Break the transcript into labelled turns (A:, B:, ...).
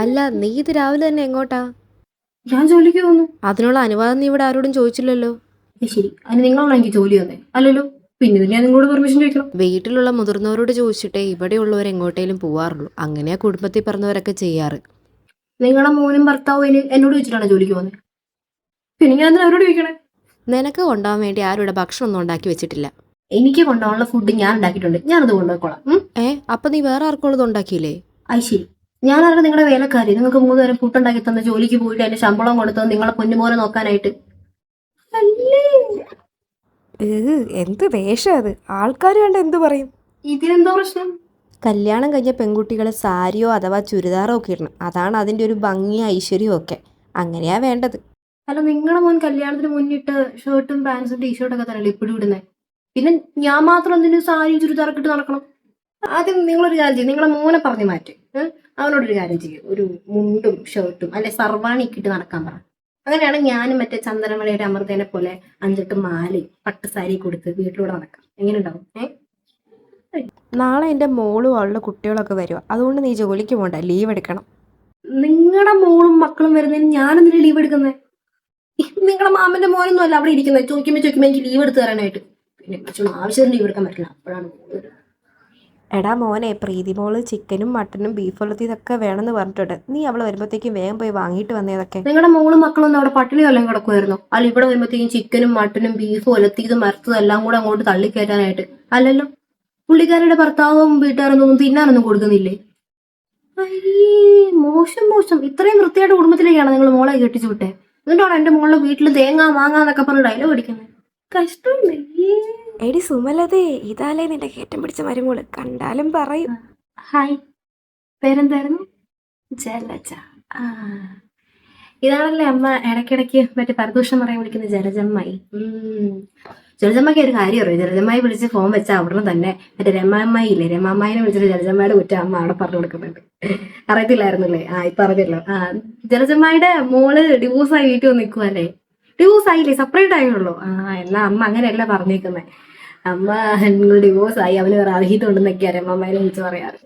A: അല്ല, നീ ഇത് രാവിലെ തന്നെ എങ്ങോട്ടാ?
B: ഞാൻ ജോലിക്ക് പോകുന്നു.
A: അതിനുള്ള അനുവാദം നീ ഇവിടെ ആരോടും ചോദിച്ചില്ലല്ലോ.
B: ശരി, അതിന് നിങ്ങളാണ് എനിക്ക് ജോലി തന്നെ അല്ലല്ലോ. പിന്നെ ഞാൻ നിങ്ങളോട് പെർമിഷൻ ചോദിക്കണം.
A: വീട്ടിലുള്ള മുതിർന്നവരോട് ചോദിച്ചിട്ടേ ഇവിടെയുള്ളവർ എങ്ങോട്ടേലും പോവാറുള്ളൂ. അങ്ങനെയാ കുടുംബത്തിൽ പറഞ്ഞവരൊക്കെ ചെയ്യാറ്.
B: നിങ്ങളുടെ മോനും ഭർത്താവും എന്നോട് ചോദിച്ചിട്ടാണ് ജോലിക്ക് പോകുന്നത്. പിന്നെ ഞാൻ എന്തിനാ അവരോട് ചോദിക്കണേ?
A: നിനക്ക് കൊണ്ടുപോകാൻ വേണ്ടി ആരും ഇവിടെ ഭക്ഷണം ഒന്നും ഉണ്ടാക്കി വെച്ചിട്ടില്ല.
B: എനിക്ക് കൊണ്ടുപോകാനുള്ള ഫുഡ് ഞാൻ ഉണ്ടാക്കിയിട്ടുണ്ട്. ഞാനത് കൊണ്ടുപോയിക്കോളാം.
A: അപ്പൊ നീ വേറെ ആർക്കുള്ളത് ഉണ്ടാക്കിയില്ലേ?
B: അത് ശരി, ഞാനല്ല നിങ്ങളുടെ വേലക്കാരി. നിങ്ങൾക്ക് 3 നേരം ഫുഡ് ഉണ്ടാക്കി തന്ന, ജോലിക്ക് പോയിട്ട് അതിന്റെ ശമ്പളം കൊടുത്തത് നിങ്ങളെ പൊന്നുപോലെ നോക്കാനായിട്ട് അല്ലേ?
C: എന്ത് വേഷം അത്! ആൾക്കാർ കണ്ട എന്ത് പറയും?
B: ഇതിനെന്തോ പ്രശ്നം?
A: കല്യാണം കഴിഞ്ഞ പെൺകുട്ടികൾ സാരിയോ അഥവാ ചുരിദാറോ ഒക്കെ ഇടണം. അതാണ് അതിൻ്റെ ഒരു ഭംഗിയും ഐശ്വര്യവും ഒക്കെ. അങ്ങനെയാ വേണ്ടത്.
B: അല്ല, നിങ്ങളുടെ മോൻ കല്യാണത്തിന് മുന്നിട്ട് ഷർട്ടും പാൻസും ടീഷർട്ടൊക്കെ തന്നെയല്ലേ ഇപ്പോഴും ഇടുന്നത്? പിന്നെ ഞാൻ മാത്രം എന്തിനു സാരിയും ചുരിദാറൊക്കെ ഇട്ട് നടക്കണം? ആദ്യം നിങ്ങളൊരു കാര്യം ചെയ്യും, നിങ്ങളെ മോനെ പറഞ്ഞു മാറ്റി അവനോടൊരു കാര്യം ചെയ്യും, ഒരു മുണ്ടും ഷർട്ടും അല്ലെ സർവാണി ഇട്ട് നടക്കാൻ പറ. അങ്ങനെയാണ് ഞാനും മറ്റേ ചന്ദനമഴയുടെ അമൃതേനെ പോലെ 5-8 മാലയും പട്ട് സാരി കൊടുത്ത് വീട്ടിലൂടെ നടക്കാം. എങ്ങനെ ഉണ്ടാവും?
A: നാളെ എൻ്റെ മോളും അവളുടെ കുട്ടികളൊക്കെ വരുക. അതുകൊണ്ട് നീ ജോലിക്ക് പോകണ്ട, ലീവ് എടുക്കണം.
B: നിങ്ങളുടെ മോളും മക്കളും വരുന്നതിന് ഞാനെന്തിനാ ലീവ് എടുക്കുന്നത്? നിങ്ങളുടെ മാമന്റെ മോനൊന്നും അല്ല അവിടെ ഇരിക്കുന്നത്. ചോദിക്കുമ്പോ എനിക്ക് ലീവ് എടുത്ത് തരാനായിട്ട്. പിന്നെ ആവശ്യത്തിന് ലീവ് എടുക്കാൻ പറ്റില്ല. അപ്പോഴാണ്
A: എടാ മോനെ, പ്രീതി മോള് ചിക്കനും മട്ടനും ബീഫ് ഉലത്തിയതൊക്കെ വേണമെന്ന് പറഞ്ഞിട്ടുണ്ട്. നീ അവള് വരുമ്പോഴത്തേക്കും വേഗം പോയി വാങ്ങിയിട്ട് വന്നേതൊക്കെ.
B: നിങ്ങളുടെ മോളും മക്കളൊന്നും അവിടെ പട്ടിണി വല്ലതും കിടക്കുമായിരുന്നു? അല്ല, ഇവിടെ വരുമ്പോഴത്തേക്കും ചിക്കനും മട്ടനും ബീഫും ഒലത്തിയതും മരത്തതും എല്ലാം കൂടെ അങ്ങോട്ട് തള്ളിക്കയറ്റാനായിട്ട് അല്ലല്ലോ. പുള്ളിക്കാരുടെ ഭർത്താവും വീട്ടുകാരൊന്നും തിന്നാനൊന്നും കൊടുക്കുന്നില്ലേ? മോശം മോശം. ഇത്രയും വൃത്തിയായിട്ട് കുടുംബത്തിലേക്കാണ് നിങ്ങൾ മോളെ കെട്ടിച്ചു വിട്ടെ. എന്നിട്ടാണ് എന്റെ മോളുടെ വീട്ടിൽ തേങ്ങ മാങ്ങാന്നൊക്കെ പറഞ്ഞ് ഡയലോഗ് അടിക്കുന്നത്. കഷ്ടമല്ലേ?
C: എടി സുമലതേ, ഇതാലേ നിന്റെ കയറ്റം പിടിച്ച മരുമോള്, കണ്ടാലും പറയും.
B: ഹായ്, പേരെന്തായിരുന്നു? ജലജ. ഇതാണല്ലേ അമ്മ ഇടയ്ക്കിടയ്ക്ക് മറ്റേ പരദൂഷണം പറയാൻ വിളിക്കുന്ന ജലജമ്മായി. ജലജമ്മയ്ക്ക് ഒരു കാര്യം അറിയാം. ജലജമ്മായി വിളിച്ച് ഫോൺ വെച്ചാൽ അവിടെ തന്നെ മറ്റേ രമാമ്മായി ഇല്ലേ, രമാമ്മായിനെ വിളിച്ചിട്ട് ജലജമ്മയുടെ കുറ്റം അമ്മ അവിടെ പറഞ്ഞു കൊടുക്കുന്നുണ്ട്. അറിയത്തില്ലായിരുന്നല്ലേ? ഇപ്പൊ അറിഞ്ഞല്ലോ. ജലജമ്മായിയുടെ മോള് ഡിവോഴ്സായി വീട്ടിൽ വന്ന് നിൽക്കുവല്ലേ? ഡിവോഴ്സ് ആയില്ലേ? സെപ്പറേറ്റ് ആയുള്ളൂ. എന്നാ അമ്മ അങ്ങനെയല്ല പറഞ്ഞേക്കുന്നത്. അമ്മ ഡിവോഴ്സ് ആയി, അവന് വേറെ അർഹിതം ഉണ്ടെന്നൊക്കെയാ രമാമ്മായിനെ വിളിച്ച് പറയാറ്.